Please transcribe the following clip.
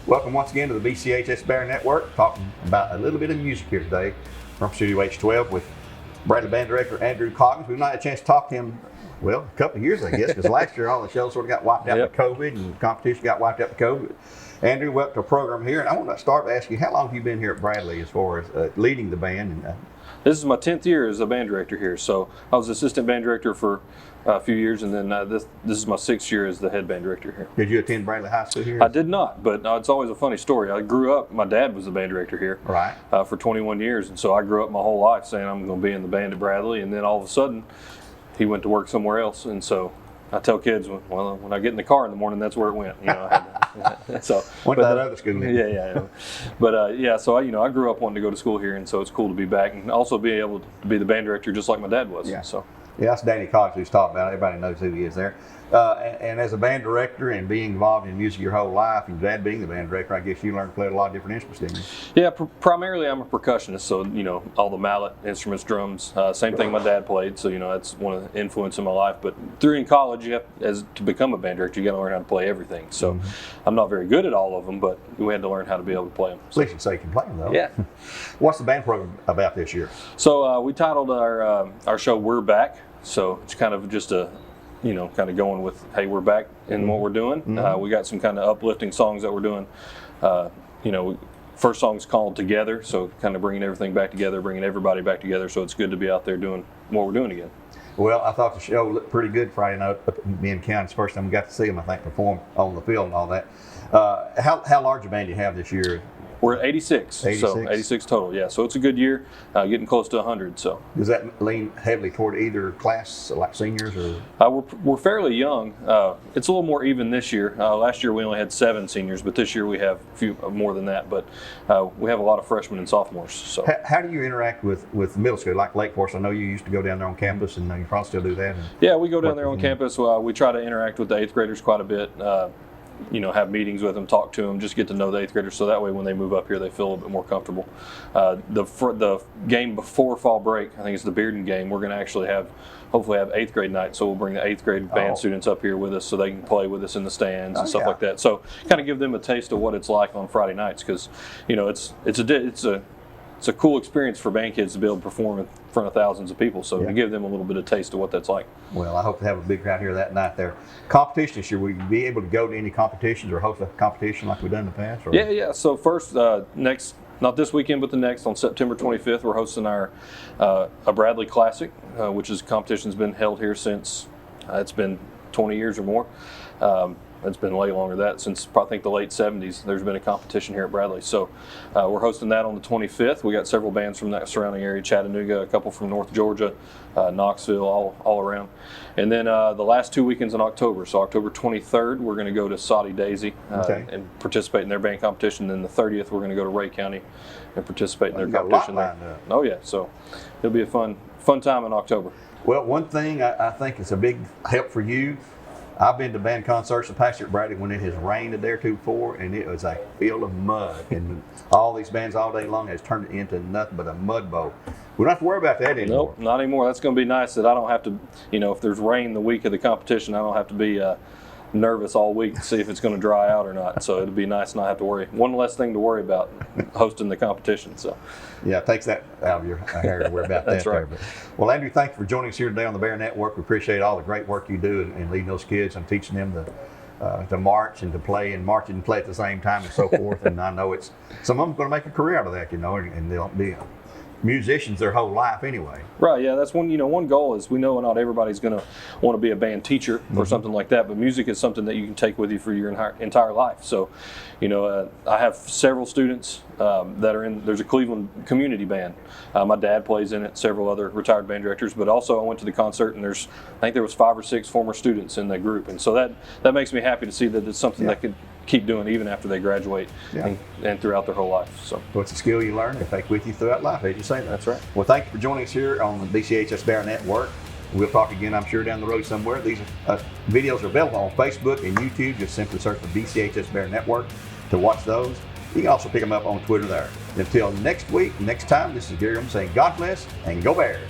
Welcome once again to the BCHS Bear Network, talking about a little bit of music here today from Studio H12 with Bradley Band Director Andrew Coggin. We've not had a chance to talk to him, well, a couple of years, I guess, because last year all the shows sort of got wiped out by COVID and the competition got wiped out by COVID. Andrew, welcome to the program here, and I want to start by asking you, how long have you been here at Bradley as far as leading the band? This is my 10th year as a band director here. So I was assistant band director for a few years, and then this is my 6th year as the head band director here. Did you attend Bradley High School here? I did not, but it's always a funny story. I grew up, my dad was the band director here for 21 years, and so I grew up my whole life saying I'm going to be in the band at Bradley, and then all of a sudden he went to work somewhere else, and so I tell kids, well, when I get in the car in the morning, that's where it went. You know, so went to that other school. Yeah. But so I grew up wanting to go to school here, and so it's cool to be back and also be able to be the band director just like my dad was. Yeah. So. Yeah, that's Danny Cox who's talking about it. Everybody knows who he is there. And as a band director and being involved in music your whole life, and Dad being the band director, I guess you learned to play a lot of different instruments, didn't you? Yeah, primarily I'm a percussionist, so all the mallet instruments, drums. Same thing my dad played, so that's one of the influence in my life. But in college, to become a band director, you got to learn how to play everything. So I'm not very good at all of them, but we had to learn how to be able to play them. At least you say you can play them, though. Yeah. What's the band program about this year? So we titled our show "We're Back." So it's kind of just kind of going with, hey, we're back in what we're doing. We got some kind of uplifting songs that we're doing. First song's called "Together," so kind of bringing everything back together, bringing everybody back together. So it's good to be out there doing what we're doing again. Well, I thought the show looked pretty good Friday night up in County. First time we got to see them, I think, perform on the field and all that. How large a band do you have this year? We're at 86, so 86 total, yeah. So it's a good year, getting close to 100. So does that lean heavily toward either class, like seniors, or? We're fairly young. It's a little more even this year. Last year we only had 7 seniors, but this year we have a few more than that. But we have a lot of freshmen and sophomores. So how do you interact with middle school, like Lake Forest? I know you used to go down there on campus, and you probably still do that. Yeah, we go down there on campus. We try to interact with the 8th graders quite a bit. Have meetings with them, talk to them, just get to know the 8th graders, so that way when they move up here they feel a little bit more comfortable. The game before fall break, I think it's the Bearden game, we're going to actually hopefully have 8th grade night, so we'll bring the 8th grade band students up here with us so they can play with us in the stands and stuff like that. So kind of give them a taste of what it's like on Friday nights, because it's a cool experience for band kids to be able to perform in front of thousands of people. So to give them a little bit of taste of what that's like. Well, I hope to have a big crowd here that night there. Competition this year, will you be able to go to any competitions or host a competition like we've done in the past? Or? Yeah. So first, not this weekend, but the next, on September 25th, we're hosting our a Bradley Classic, which is a competition's been held here since it's been 20 years or more. It's been way longer than that, since I think the late 70s. There's been a competition here at Bradley. So we're hosting that on the 25th. We got several bands from that surrounding area, Chattanooga, a couple from North Georgia, Knoxville, all around. And then the last 2 weekends in October. So October 23rd, we're going to go to Soddy Daisy and participate in their band competition. Then the 30th, we're going to go to Ray County and participate in their competition there. Oh yeah, so it'll be a fun time in October. Well, one thing I think is a big help for you, I've been to band concerts in past year at Bradley when it has rained a day or two before, and it was a field of mud. And all these bands all day long has turned it into nothing but a mud bowl. We don't have to worry about that anymore. Nope, not anymore. That's going to be nice that I don't have to, if there's rain the week of the competition, I don't have to be nervous all week to see if it's going to dry out or not. So it'd be nice not have to worry. One less thing to worry about hosting the competition. So yeah, it takes that out of your hair to worry about that. That's right. But, well, Andrew, thank you for joining us here today on the Bear Network. We appreciate all the great work you do in leading those kids and teaching them to march and to play, and march and play at the same time and so forth. And I know some of them going to make a career out of that, and they'll be musicians their whole life anyway. Right, yeah, that's one goal is, we know not everybody's going to want to be a band teacher or something like that, but music is something that you can take with you for your entire life. So, I have several students that are there's a Cleveland community band. My dad plays in it, several other retired band directors, but also I went to the concert and I think there was 5 or 6 former students in that group. And so that makes me happy to see that it's something that could keep doing even after they graduate and throughout their whole life. So it's a skill you learn and take with you throughout life, as you say that. That's right. Well, thank you for joining us here on the BCHS Bear Network. We'll talk again, I'm sure, down the road somewhere. These videos are available on Facebook and YouTube. Just simply search for BCHS Bear Network to watch those. You can also pick them up on Twitter there. Until next time, this is Gary saying God bless and go Bears.